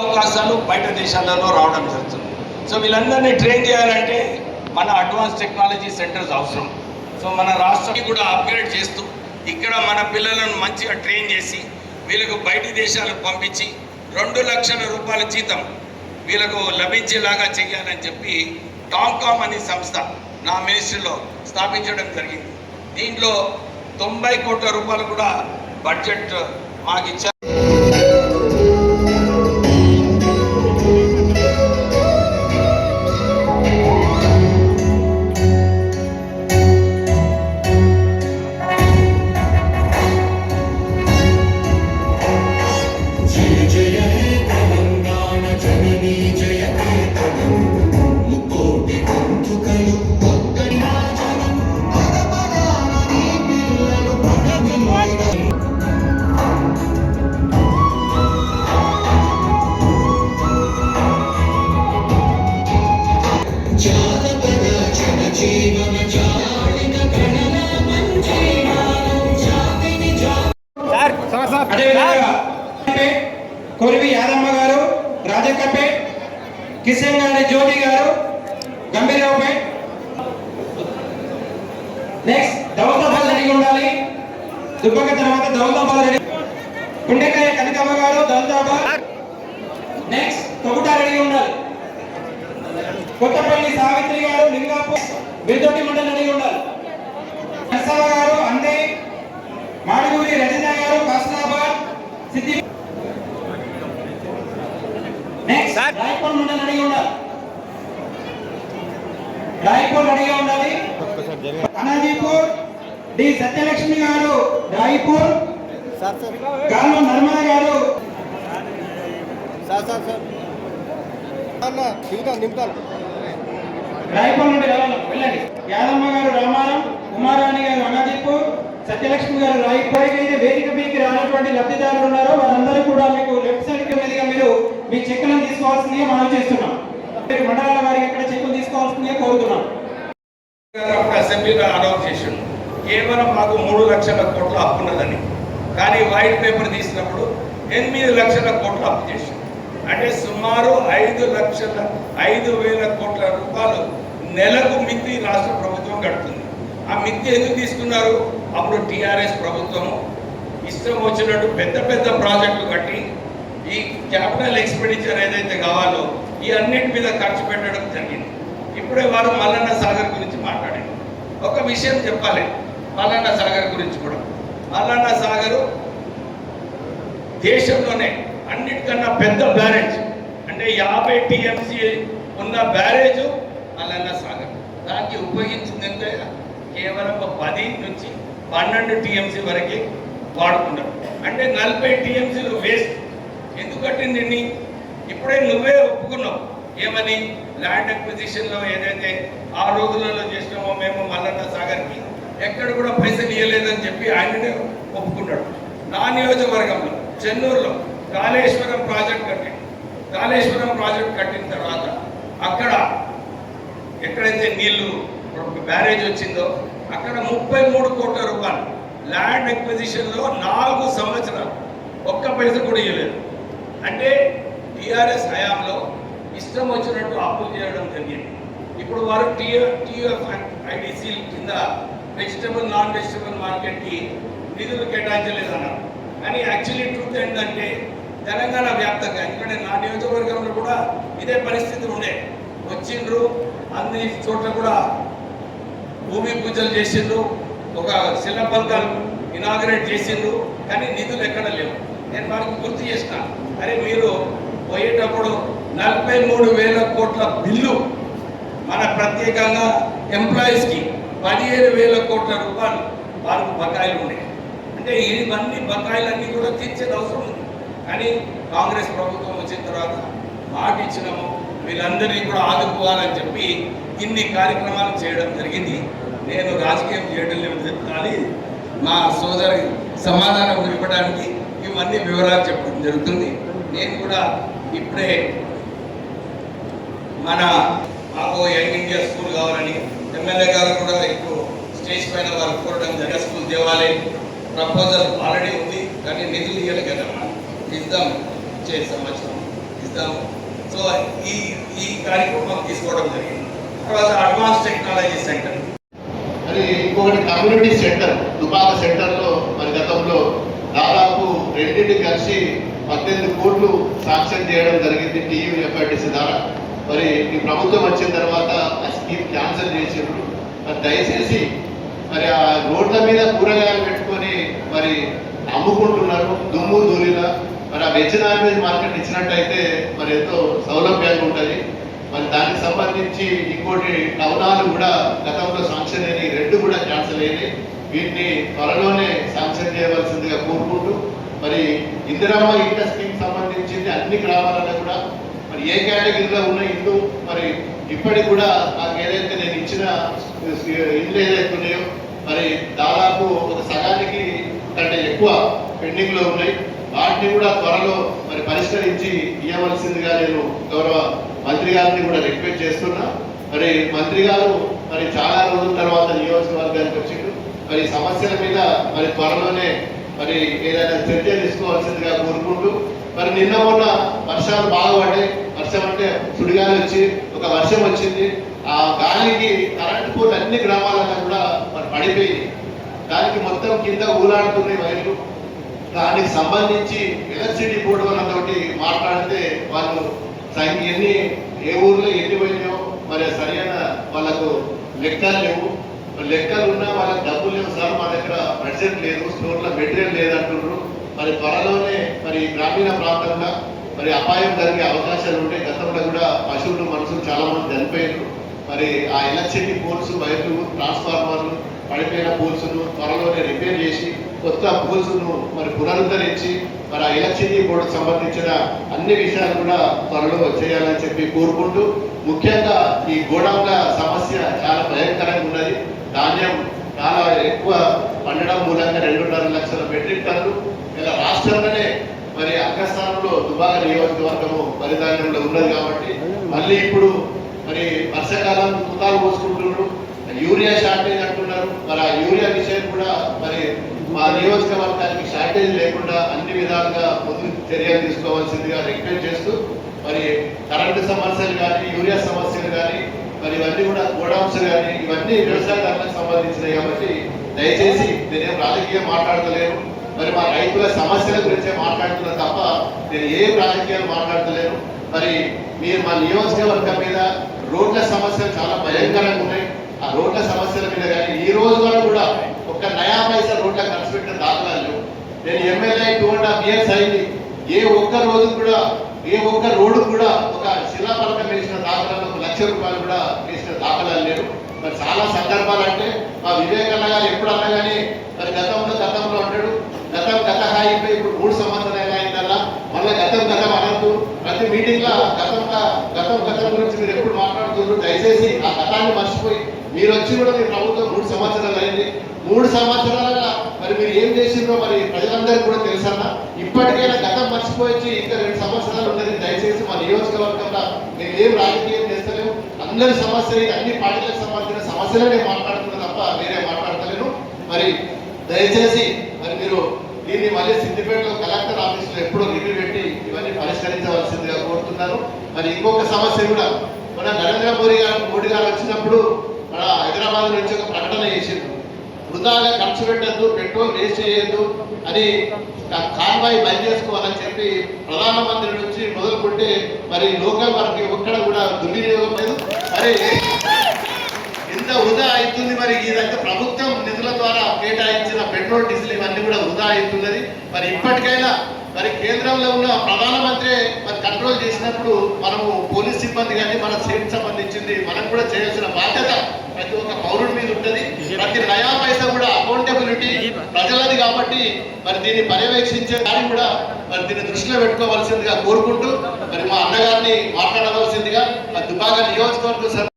అవకాశాలు బయట దేశాలలో రావడం జరుగుతుంది. సో వీళ్ళందరినీ ట్రైన్ చేయాలంటే మన అడ్వాన్స్ టెక్నాలజీ సెంటర్స్ అవసరం. సో మన రాష్ట్రాన్ని కూడా అప్గ్రేడ్ చేస్తూ ఇక్కడ మన పిల్లలను మంచిగా ట్రైన్ చేసి వీళ్ళకు బయటి దేశాలకు పంపించి 2 లక్షల రూపాయల జీతం వీళ్ళకు లభించేలాగా చేయాలని చెప్పి టాంకామ్ అనే సంస్థ నా మినిస్ట్రీలో స్థాపించడం జరిగింది. దీంట్లో 90 కోట్ల రూపాయలు కూడా బడ్జెట్ మాకు ఇచ్చారు. కొరివి యాదమ్మ గారు, రాజక్కపేట్, కిషన్ గారి జ్యోతి గారు, గంభీరావుపేట్. నెక్స్ట్ దౌలతాబాద్ రెడీ ఉండాలి. దుబ్బక తర్వాత దౌలతాబాద్ రెడీ. గుండెకాయ కనకమ్మ గారు, దౌలతాబాద్. నెక్స్ట్ తొగుటా రెడీ ఉండాలి. కొత్తపల్లి సావిత్రి గారు, లింగాపూర్, బిర్దోటి మండలి రెడీ ఉండాలి. నర్సమ్మ గారు, అందే, మాడుగురి రజన గారు, కాస్నాబాద్, సిద్ధి. నెక్స్ట్ రాయపూర్ మండలి రెడీ ఉండాలి. రాయపూర్ రెడీగా ఉండాలి. అనాజీపూర్ డి సత్యలక్ష్మి గారు, రాయపూర్. గాల్లో నర్మద గారు. రాయపూర్ నుండి వెళ్ళండి. యాదమ్మ గారు రామారం, కుమారాణి గారు అనాజీపూర్, సత్యలక్ష్మి గారు రాయపూర్. అయితే వేదిక పైకి రానటువంటి లబ్ధిదారులు ఉన్నారో వారందరూ కూడా మీకు లెఫ్ట్ సైడ్ మీదుగా మీరు మీ చెక్కులను తీసుకోవాల్సిందిగా మనం చేస్తున్నాం. మండలాల వారికి ఎక్కడ చెక్కులు తీసుకోవాల్సిందిగా కోరుతున్నాం. అసెంబ్లీలో అనౌన్స్ చేసాడు కేవలం మాకు 3 లక్షల కోట్ల అప్పు ఉన్నదని. కానీ వైట్ పేపర్ తీసినప్పుడు 8 లక్షల కోట్ల అప్పు చేశాడు. అంటే సుమారు 5,00,000 కోట్ల రూపాయలు నెలకు మిత్తి రాష్ట్ర ప్రభుత్వం కడుతుంది. ఆ మిత్తి ఎందుకు తీసుకున్నారు? అప్పుడు టీఆర్ఎస్ ప్రభుత్వము ఇష్టం వచ్చినట్టు పెద్ద పెద్ద ప్రాజెక్టులు కట్టి ఈ క్యాపిటల్ ఎక్స్పెండిచర్ ఏదైతే కావాలో ఈ అన్నిటి మీద ఖర్చు పెట్టడం జరిగింది. ఇప్పుడే వారు మల్లన్న సాగర్ గురించి మాట్లాడారు. ఒక విషయం చెప్పాలి మల్లన్న సాగర్ గురించి కూడా. మల్లన్న సాగరు దేశంలోనే అన్నిటికన్నా పెద్ద బ్యారేజ్, అంటే 50 టీఎంసీ ఉన్న బ్యారేజ్ మల్లన్న సాగర్. దానికి ఉపయోగించింది ఎంత? కేవలం 10 నుంచి 12 టీఎంసీ వరకే వాడుకున్నారు. అంటే 40 టీఎంసీలు వేస్ట్. ఎందుకంటే నిన్ను ఇప్పుడే నువ్వే ఒప్పుకున్నావు. ఏమని? ల్యాండ్ అక్విజిషన్లో ఏదైతే ఆ రోజులలో చేసినామో మేము మల్లన్న సాగర్కి ఎక్కడ కూడా పైసలు ఇవ్వలేదని చెప్పి ఆయననే ఒప్పుకున్నాడు. నా నియోజకవర్గంలో చెన్నూరులో కాళేశ్వరం ప్రాజెక్ట్ కట్టాడు. కాళేశ్వరం ప్రాజెక్ట్ కట్టిన తర్వాత అక్కడ ఎక్కడైతే నీళ్లు బ్యారేజ్ వచ్చిందో అక్కడ 33 కోట్ల రూపాయలు ల్యాండ్ అక్విజిషన్లో 4 సంవత్సరాలు ఒక్క పైస కూడా ఇవ్వలేదు. అంటే టీఆర్ఎస్ హయాంలో ఇష్టం వచ్చినట్టు అప్పులు చేయడం జరిగింది. ఇప్పుడు వారు TFIDC కింద వెజిటబుల్ నాన్ వెజిటబుల్ మార్కెట్కి నిధులు కేటాయించలేదన్నారు. కానీ యాక్చువల్లీ ట్రూత్ ఏంటంటే తెలంగాణ వ్యాప్తంగా, ఎందుకంటే నా నియోజకవర్గంలో కూడా ఇదే పరిస్థితి ఉండే. వచ్చిండ్రు, అన్ని చోట్ల కూడా భూమి పూజలు చేసిండ్రు, ఒక శిలాఫలకాలు ఇనాగరేట్ చేసిండ్రు, కానీ నిధులు ఎక్కడ లేవు. నేను వారికి గుర్తు చేసిన, అరే మీరు పోయేటప్పుడు 43,000 కోట్ల బిల్లు మన ప్రత్యేకంగా ఎంప్లాయీస్కి 15,000 కోట్ల రూపాయలు వారికి బకాయిలు ఉన్నాయి. అంటే ఇవన్నీ బకాయిలన్నీ కూడా తీర్చేది అవసరం ఉంది. కానీ కాంగ్రెస్ ప్రభుత్వం వచ్చిన తర్వాత మాట ఇచ్చినాము, వీళ్ళందరినీ కూడా ఆదుకోవాలని చెప్పి ఇన్ని కార్యక్రమాలు చేయడం జరిగింది. నేను రాజకీయం చేయడం లేదు, కానీ మా సోదరి సమాధానం ఇవ్వడానికి ఇవన్నీ వివరాలు చెప్పడం జరుగుతుంది. నేను కూడా ఇప్పుడే మాకు యంగ్ ఇండియా స్కూల్ కావాలని ఎమ్మెల్యే గారు కూడా ఇప్పుడు స్టేజ్ పైన వారు కోరడం జరిగే స్కూల్ దేవాలయం ప్రపోజల్ ఆల్రెడీ ఉంది, కానీ నిధులు ఇవ్వలేదు కదమ్మా. ఇద్దాం, వచ్చే సంవత్సరం ఇద్దాము. సో ఈ ఈ కార్యక్రమం తీసుకోవడం జరిగింది. తర్వాత అడ్వాన్స్ టెక్నాలజీ సెంటర్, మరి ఇంకొకటి కమ్యూనిటీ సెంటర్, దుబాక సెంటర్లో మరి గతంలో దాదాపు రెండింటి కలిసి 18 కోట్లు శాంక్షన్ చేయడం జరిగింది TUFIDC ద్వారా. మరి ఈ ప్రభుత్వం వచ్చిన తర్వాత ఆ స్కీమ్ క్యాన్సిల్ చేసిండ్రు. మరి దయచేసి మరి ఆ రోడ్ల మీద కూరగాయలు పెట్టుకొని మరి అమ్ముకుంటున్నారు దుమ్ము ధూళిలా. మరి ఆ వెజ్ నాన్ వెజ్ మార్కెట్ ఇచ్చినట్టయితే మరి ఎంతో సౌలభ్యంగా ఉంటుంది. మరి దానికి సంబంధించి ఇంకోటి టౌనాలు కూడా గతంలో శాంక్షన్ అయినాయి, 2 కూడా క్యాన్సిల్ అయినాయి. వీటిని త్వరలోనే శాంక్షన్ చేయవలసిందిగా కోరుకుంటూ మరి ఇందిరమ్మ ఇంట స్కీమ్ సంబంధించింది అన్ని గ్రామాలలో కూడా మరి ఏ కేటగిరీలో ఉన్న ఇల్లు మరి ఇప్పటికి కూడా నాకు ఏదైతే నేను ఇచ్చిన ఇల్లు ఏదైతే ఉన్నాయో మరి దాదాపు ఒక సగానికి కంటే ఎక్కువ పెండింగ్లో ఉన్నాయి. వాటిని కూడా త్వరలో మరి పరిష్కరించి ఇవ్వవలసిందిగా నేను గౌరవ మంత్రి గారిని కూడా రిక్వెస్ట్ చేస్తున్నా. మరి మంత్రి గారు మరి చాలా రోజుల తర్వాత నియోజకవర్గానికి వచ్చిండు. మరి సమస్యల మీద మరి త్వరలోనే మరి ఏదైనా చర్య తీసుకోవాల్సిందిగా కోరుకుంటూ మరి నిన్న మొన్న వర్షాలు బాగా పడ్డాయి. వర్షం అంటే సుడిగాలి వచ్చి ఒక వర్షం వచ్చింది. ఆ గాలికి కరెంటు పోల్ అన్ని గ్రామాలలో కూడా మరి పడిపోయింది. దానికి మొత్తం కింద ఊలాడుతున్నాయి వైర్లు. దానికి సంబంధించి ఎలక్ట్రిసిటీ బోర్డు వాళ్ళతోటి మాట్లాడితే వాళ్ళు ఎన్ని ఏ ఊర్లో ఎన్ని పోయినాయో మరి సరైన వాళ్ళకు లెక్కలు లేవు. లెక్కలు ఉన్నా వాళ్ళకి డబ్బులు లేవు సార్, మా దగ్గర బడ్జెట్ లేదు, స్టోర్లో మెటీరియల్ లేదంటున్నారు. మరి త్వరలోనే మరి గ్రామీణ ప్రాంతంలో మరి అపాయం జరిగే అవకాశాలు ఉంటాయి. గతంలో కూడా పశువులు మనుషులు చాలా మంది చనిపోయారు. మరి ఆ ఎలక్ట్రిసిటీ పోల్స్, వైర్లు, ట్రాన్స్ఫార్మర్లు, పడిపోయిన పోల్స్ను త్వరలోనే రిపేర్ చేసి కొత్త పోల్స్ను మరి పునరుద్ధరించి మరి ఆ ఎలక్ట్రిసిటీ బోర్డుకు సంబంధించిన అన్ని విషయాలు కూడా త్వరలో చేయాలని చెప్పి కోరుకుంటూ ముఖ్యంగా ఈ గోడౌన్ల సమస్య చాలా భయంకరంగా ఉన్నది. ధాన్యం చాలా ఎక్కువ పండడం మూలంగా 2.5 లక్షల మెట్రిక్ టన్నులు ఇలా రాష్ట్రంలోనే మరి అగ్రస్థానంలో దుబాక నియోజకవర్గము పరిధాన్యంలో ఉన్నది. కాబట్టి మళ్ళీ ఇప్పుడు మరి వర్షాకాలం తుతాలు పోసుకుంటున్నారు, యూరియా షార్టేజ్ అంటున్నారు. మరి ఆ యూరియా విషయం కూడా మరి మా నియోజకవర్గానికి షార్టేజ్ లేకుండా అన్ని విధాలుగా ముందు చర్యలు తీసుకోవాల్సిందిగా రిక్వెస్ట్ చేస్తూ మరి కరెంటు సమస్యలు కానీ, యూరియా సమస్యలు కానీ, మరి ఇవన్నీ కూడా గోడౌన్స్ కానీ ఇవన్నీ వ్యవసాయదారులకు సంబంధించినవి. కాబట్టి దయచేసి నేనేం రాజకీయం మాట్లాడతలేను. మరి మా రైతుల సమస్యల గురించే మాట్లాడుతున్నా తప్ప నేను ఏం రాజకీయాలు మాట్లాడతలేను. మరి మీరు మా నియోజకవర్గం మీద రోడ్ల సమస్యలు చాలా భయంకరంగా ఉన్నాయి. ఆ రోడ్ల సమస్యల మీద కానీ ఈ రోజు వరకు కూడా ఒక్క నయా పైసా రోడ్ల ఖర్చు పెట్టిన దాఖలాలు. నేను ఎమ్మెల్యే 2.5 years అయింది. ఏ ఒక్క రోజు కూడా ఏ ఒక్క రోడ్డు కూడా ఒక శిలాఫలకం వేసిన దాఖలాలు, 1 లక్ష రూపాయలు కూడా వేసిన దాఖలాలు లేరు. మరి చాలా సందర్భాలు అంటే మా వివేకన్న గారు ఎప్పుడన్నా కానీ మరి గతంలో అంటాడు గత అయిపోయి ఇప్పుడు 3 సంవత్సరాలు అయిందల్లా మళ్ళీ గతం అనద్దు. ప్రతి మీటింగ్ లో గతం గురించి మీరు ఎప్పుడు మాట్లాడుతున్నారు. దయచేసి ఆ గతాన్ని మర్చిపోయి మీరు వచ్చి కూడా మీ ప్రభుత్వం 3 సంవత్సరాలు అయింది. 3 సంవత్సరాల మరి మీరు ఏం చేసిందో మరి ప్రజలందరికీ కూడా తెలుసన్నా. ఇప్పటికైనా గతం మర్చిపోయి ఇంకా 2 సంవత్సరాలు ఉన్నది. దయచేసి మా నియోజకవర్గంలో మేము ఏం రాజకీయం చేస్తలేము. అందరి సమస్యలు, అన్ని పార్టీలకు సంబంధించిన సమస్యలనే మాట్లాడుతున్నా తప్ప వేరే మాట్లాడతలేను. మరి దయచేసి మరి మీరు దీన్ని మళ్ళీ సిద్దిపేటలో కలెక్టర్ ఆఫీస్లో ఎప్పుడో రివ్యూ పెట్టి ఇవన్నీ పరిష్కరించవలసిందిగా కోరుతున్నాను. మరి ఇంకొక సమస్య కూడా మన నరేంద్ర మోడీ గారు వచ్చినప్పుడు మన హైదరాబాద్ నుంచి ఒక ప్రకటన చేసింది. వృధాగా ఖర్చు పెట్టద్దు, పెట్రోల్ వేస్ట్ చేయొద్దు అని, కాన్వాయ్ బంద్ చేసుకోవాలని చెప్పి ప్రధానమంత్రి నుంచి మొదలుకుంటే మరి లోకల్ వరకు ఒక్కడ కూడా దుర్వినియోగం లేదు. మరి ఇంత వృధా అవుతుంది. మరి ఇదంతా ప్రభుత్వం నిధుల ద్వారా కేటాయించిన పెట్రోల్, డీజిల్ ఇవన్నీ కూడా వృధా అవుతున్నది. మరి ఇప్పటికైనా మరి కేంద్రంలో ఉన్న ప్రధానమంత్రి మరి కంట్రోల్ చేసినప్పుడు మనము పోలీస్ సిబ్బంది కానీ మన స్టేట్ సంబంధించింది మనం కూడా చేయాల్సిన బాధ్యత ప్రతి ఒక్క పౌరుడి మీద ఉంటుంది. ప్రతి నయా పైసా కూడా అకౌంటబిలిటీ ప్రజలది. కాబట్టి మరి దీన్ని పర్యవేక్షించే దాన్ని కూడా మరి దీన్ని దృష్టిలో పెట్టుకోవాల్సిందిగా కోరుకుంటూ మరి మా అన్నగారిని మాట్లాడవలసిందిగా దుబాక నియోజకవర్గం